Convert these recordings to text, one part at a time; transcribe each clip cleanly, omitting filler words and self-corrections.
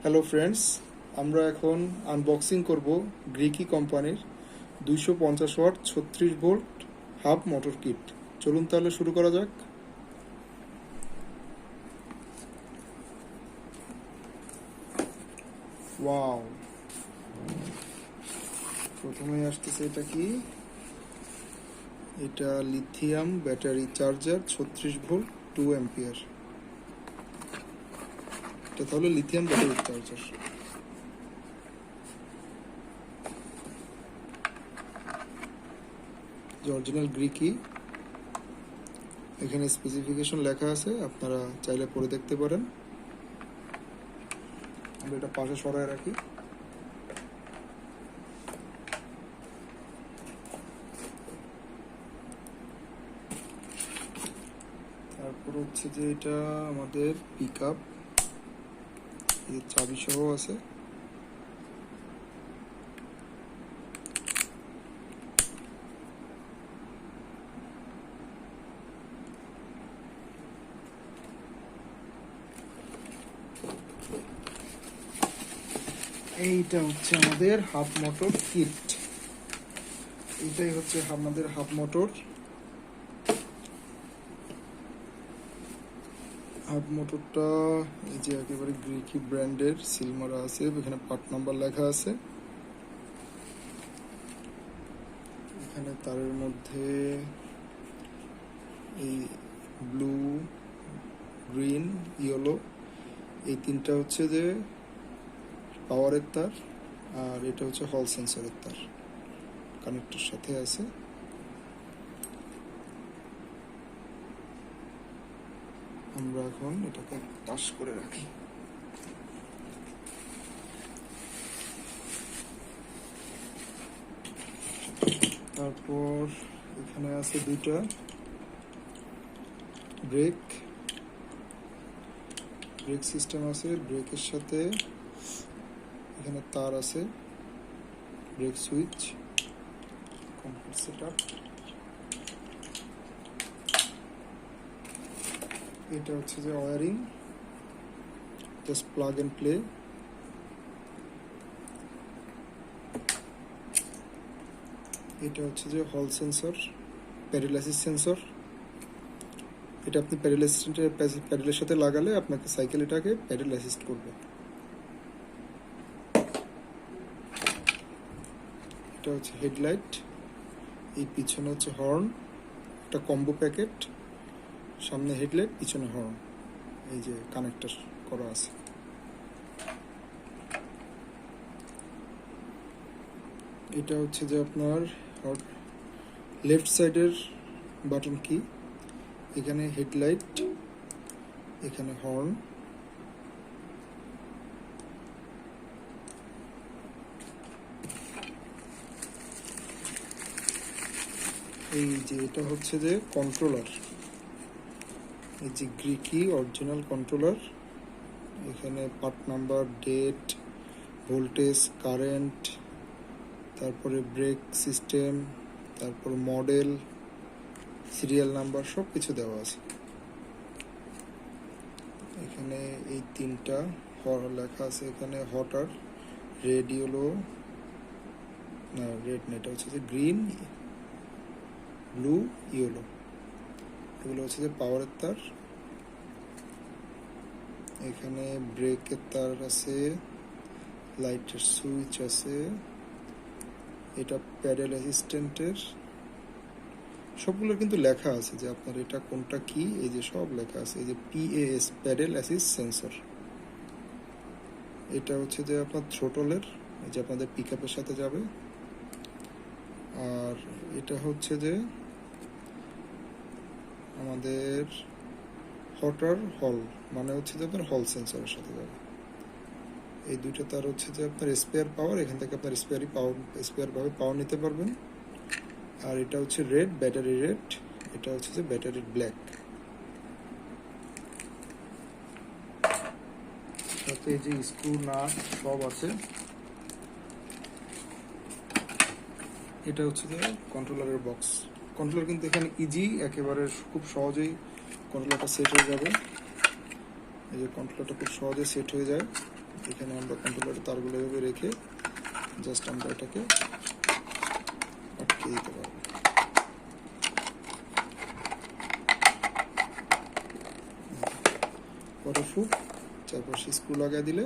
Hello friends, আমরা এখন unboxing করব গ্রিকি কোম্পানির 250 watt 36 volt hub motor kit. চলুন তাহলে শুরু করা যাক। ওয়াও, প্রথমেই আসতেছে এটা কি? এটা lithium battery charger 36 volt 2 ampere. এটা তাহলে লিথিয়াম ব্যাটারি চার্জার। অরিজিনাল গ্রিকি, এখানে স্পেসিফিকেশন লেখা আছে, আপনারা চাইলে পড়ে দেখতে পারেন। আমরা এটা পাশে সরায় রাখি। তারপর হচ্ছে যে এটা আমাদের পিক আপ, চাবি সহ আছে। এইটা হচ্ছে আমাদের হাফ মোটর কিট। এইটাই হচ্ছে আমাদের হাফ মোটর। হাফ মোটরটা এই যে একেবারে গ্রিকি ব্র্যান্ডের সিল মারা আছে, এখানে পার্ট নাম্বার লেখা আছে। এখানে তারের মধ্যে এই ব্লু, গ্রিন, ইয়েলো এই তিনটা হচ্ছে যে পাওয়ারের তার, আর এটা হচ্ছে হল সেন্সরের তার কানেক্টর সাথে আছে। আমরা এখন এটাকে টাচ করে রাখি। তারপর এখানে আছে দুইটা ব্রেক সিস্টেম আছে। ব্রেকের সাথে এখানে তার আছে, ব্রেক সুইচ, কমপ্লিট সেটআপ। এটা হচ্ছে যে wiring, just plug and play. এটা হচ্ছে যে হল সেন্সর, প্যাডেল অ্যাসিস্ট সেন্সর। এটা আপনি প্যাডেলের সাথে লাগালে আপনাকে সাইকেল এটাকে প্যাডেল অ্যাসিস্ট করবে। এটা হচ্ছে হেডলাইট, এই পিছনে হচ্ছে হর্ন, একটা কম্বো প্যাকেট, সামনে হেডলাইট, পিছনে হর্ন, এই যে কানেক্টর করা আছে। এটা হচ্ছে যে আপনার লেফট সাইডের বাটন কি, এখানে হেডলাইট, এখানে হর্ন, এই যে এটা হচ্ছে যে কন্ট্রোলার, এই যে গ্রিকি অরিজিনাল কন্ট্রোলার। এখানে part number, date, voltage, current, তারপরে ব্রেক সিস্টেম, তারপর মডেল, সিরিয়াল নাম্বার সব কিছু দেওয়া আছে। এখানে এই তিনটা লেখা আছে, এখানে হটার, রেড, ইয়েলো, না রেড না, এটা হচ্ছে যে গ্রিন, ব্লু, ইয়েলো, এগুলো হচ্ছে যে পাওয়ারের তার। এখানে ব্রেকের তার আছে, লাইটের সুইচ আছে, এটা প্যাডেল অ্যাসিস্ট্যান্টের। সবগুলো কিন্তু লেখা আছে যে আপনার এটা কোনটা কি, এই যে সব লেখা আছে। এই যে PAS, প্যাডেল অ্যাসিস্ট সেন্সর। এটা হচ্ছে যে আপনার থ্রোটলের, এই যে আপনাদের পিক আপের সাথে যাবে। আর এটা হচ্ছে যে আমাদের হটার হল, মানে হচ্ছে যে আপনার হল সেন্সরের সাথে যাবে। এই দুইটা তার হচ্ছে যে আপনার স্পেয়ার পাওয়ার, এখান থেকে আপনার স্পেয়ারভাবে পাওয়ার নিতে পারবেন। আর এটা হচ্ছে রেড, ব্যাটারি রেড, এটা হচ্ছে যে ব্যাটারি ব্ল্যাক। সাথে এই যে স্ক্রু নাট সব আছে। এটা হচ্ছে যে কন্ট্রোলারের বক্স। কন্ট্রোলার কিন্তু এখানে ইজি, একেবারে খুব সহজেই কন্ট্রোলারটা সেট হয়ে যাবে। এই যে কন্ট্রোলারটা খুব সহজে সেট হয়ে যায়। এখানে আমরা কন্ট্রোলারের তারগুলো এভাবে রেখে জাস্ট আমরা এটাকে আটকে দিতে পারবো। ওয়াটারপ্রুফ, চারপাশে স্ক্রু লাগিয়ে দিলে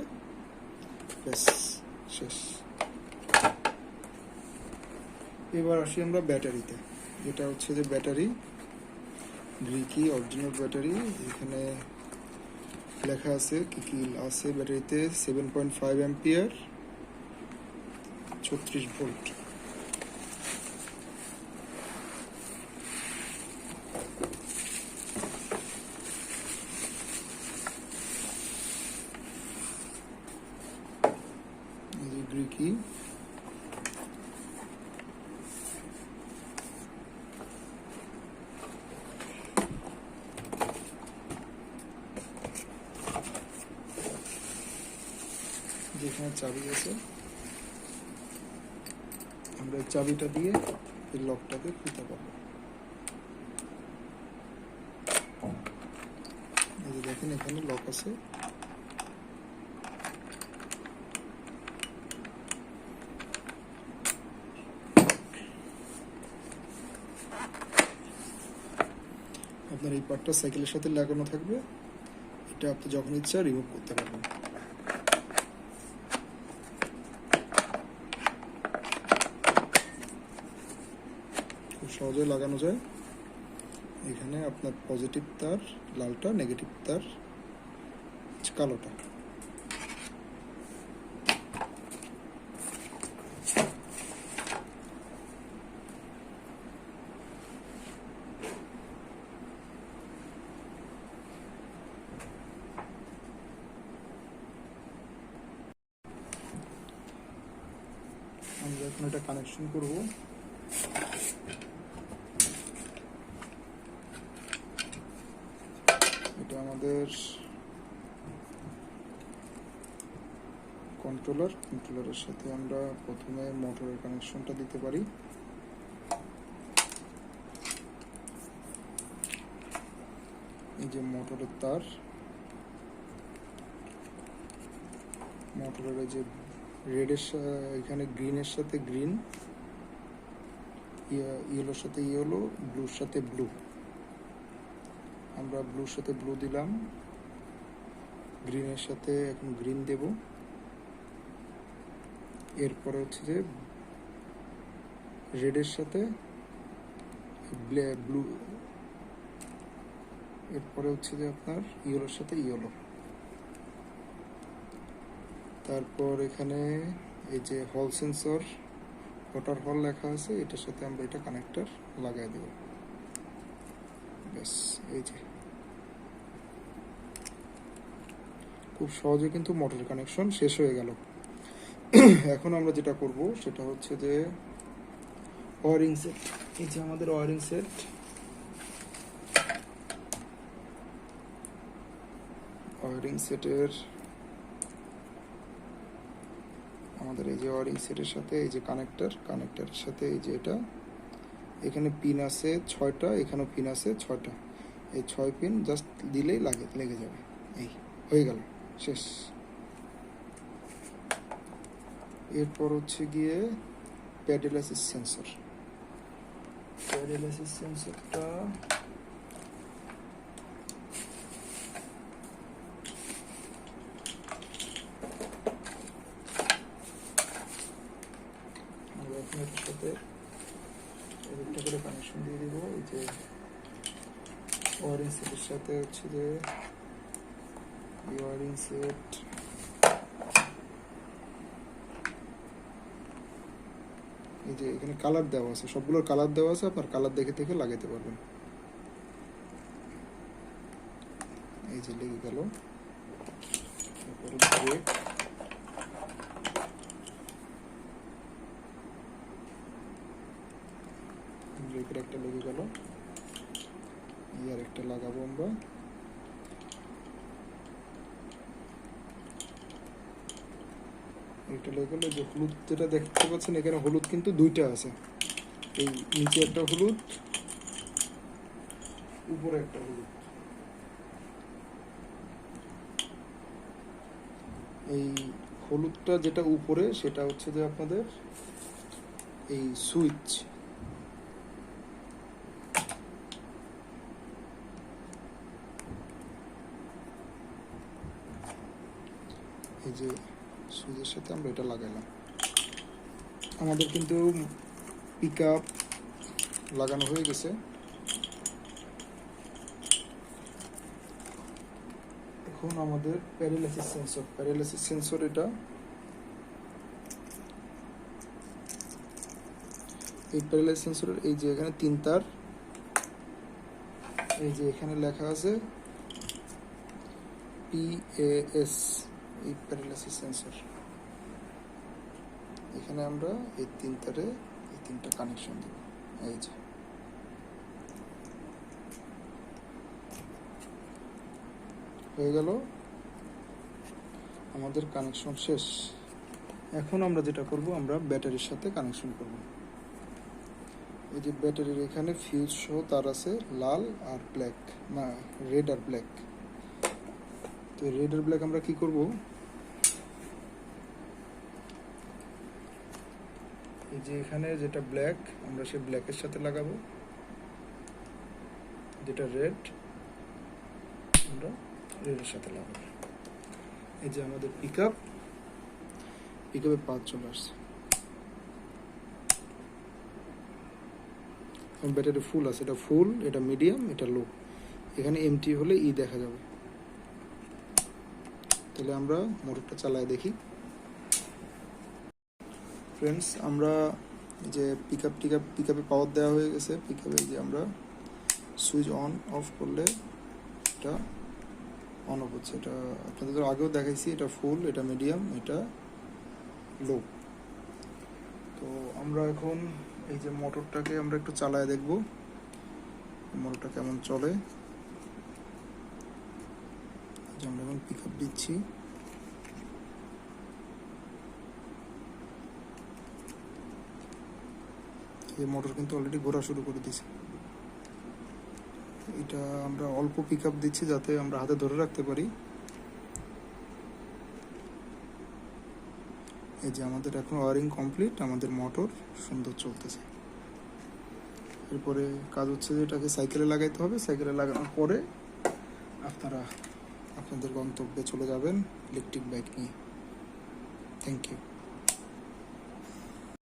ব্যাস শেষ। এবার আসি আমরা ব্যাটারিতে, যেটা হচ্ছে যে ব্যাটারি গ্রিকি অরিজিনাল ব্যাটারি। এখানে লেখা আছে কি কি আছে ব্যাটারিতে, 7.5 অ্যাম্পিয়ার, 36 ভোল্ট। এই যে গ্রিকি, যেখানে চাবি আছে আমরা এই চাবিটা দিয়ে এই লকটাকে খুলতে পারবো। এই যে দেখেন এখানে লক আছে। আপনার এই পার্টটা সাইকেলের সাথে লাগানো থাকবে, এটা আপনি যখন ইচ্ছা রিমুভ করতে পারবেন। খুব সহজে লাগানো যায়। এখানে আপনার পজিটিভ তার লালটা, নেগেটিভ তার কালোটা। আমরা এখন এটা কানেকশন করব। এটা আমাদের কন্ট্রোলারের সাথে আমরা প্রথমে মোটরের কানেকশনটা দিতে পারি। এই যে মোটরের তার, মোটরের এই যে রেডের এখানে গ্রিনের সাথে গ্রিন, ইয়েলোর সাথে ইয়েলো, ব্লুর সাথে ব্লু। আমরা ব্লুর সাথে ব্লু দিলাম, গ্রিনের সাথে এখন গ্রিন দেব। এরপরে হচ্ছে যে রেডের সাথে ব্লু, এরপরে হচ্ছে যে আপনার ইয়েলোর সাথে ইয়েলো। তারপর এখানে এই যে হল সেন্সর, ওয়াটার হল লেখা আছে, এটার সাথে আমরা এটা কানেক্টর লাগাই দেব। ব্যাস, এই যে খুব সহজে কিন্তু মোটর কানেকশন শেষ হয়ে গেল। এখন আমরা যেটা করব সেটা হচ্ছে যে ওয়ারিং সেট। এই যে আমাদের ওয়ারিং সেট, ওয়ারিং সেটের আমাদের এই যে ওয়ারিং সেটের সাথে এই যে কানেক্টরের সাথে এই যে এটা, এখানে পিন আছে 6টা, এখানেও পিন আছে 6টা। এই 6 পিন জাস্ট দিলেই লেগে যাবে। এই হয়ে গেল, শেষ। এরপর হচ্ছে গিয়ে pedal assist sensor. Pedal assist সেন্সরটা আমরা এখন এটার সাথে একটা করে কানেকশন দিয়ে দিব। এই যে ওয়ারিং সেটের সাথে হচ্ছে যে ওয়ারিং সেট, এই যে এখানে কালার দেওয়া আছে, সবগুলোর কালার দেওয়া আছে, আপনার কালার দেখে দেখে লাগাতে পারবেন। এই যে লেগে গেল। তারপরে ব্রেক, ব্রেকের একটা লেগে গেল। ইয়ার একটা লাগাবো আমরা। এটা লেগে গেল। যে হলুদ যেটা দেখতে পাচ্ছেন এখানে হলুদ কিন্তু 2টা আছে, এই নিচে একটা হলুদ, উপরে একটা হলুদ। এই হলুদটা যেটা উপরে সেটা হচ্ছে যে আপনাদের এই সুইচ। এই যে সুইচের সাথে আমরা এটা লাগাইলাম। আমাদের কিন্তু পিক আপ লাগানো হয়ে গেছে। এখন আমাদের প্যারালাইসিস সেন্সর এটা। এই প্যারালাইসিস সেন্সরের এই যে এখানে 3 তার, এই যে এখানে লেখা আছে PAS, এই প্যারালাইসিস সেন্সর। এখানে আমরা এই 3 তারে এই 3টা কানেকশন দেব। এই যে হয়ে গেল, আমাদের কানেকশন শেষ। এখন আমরা যেটা করব, আমরা ব্যাটারির সাথে কানেকশন করব। এই যে ব্যাটারির এখানে ফিউজ সহ তার আছে, লাল আর ব্ল্যাক, না রেড আর ব্ল্যাক। তো রেড আর ব্ল্যাক আমরা কি করব, এই যে এখানে যেটা ব্ল্যাক আমরা সেই ব্ল্যাকের সাথে লাগাবো, যেটা রেড আমরা রেডের সাথে লাগাবো। এই যে আমাদের পিকআপে 5 চলে আসছে। ব্যাটারি ফুল আছে, এটা ফুল, এটা মিডিয়াম, এটা লো। এখানে এমটি হলে দেখা যাবে। তাহলে আমরা মোটরটা চালায় দেখি। ফ্রেন্ডস, আমরা যে পিকআপে পাওয়ার দেওয়া হয়ে গেছে। পিকআপে যে আমরা সুইচ অন অফ করলে এটা অন অফ হচ্ছে। এটা আপনাদের আগেও দেখাইছি, এটা ফুল, এটা মিডিয়াম, এটা লো। তো আমরা এখন এই যে মোটরটাকে আমরা একটু চালায় দেখব মোটরটা কেমন চলে। যে আমরা এখন পিকআপ দিচ্ছি, এই মোটর কিন্তু অলরেডি ঘোরা শুরু করে দিয়েছে। এটা আমরা অল্প পিকআপ দিচ্ছি যাতে আমরা হাতে ধরে রাখতে পারি। এই যে আমাদের এখন ওয়ারিং কমপ্লিট, আমাদের মোটর সুন্দর চলতেছে। এরপরে কাজ হচ্ছে যে এটাকে সাইকেলে লাগাইতে হবে। সাইকেলে লাগানোর পরে আপনারা আপনাদের গন্তব্যে চলে যাবেন ইলেকট্রিক বাইক নিয়ে। Thank you.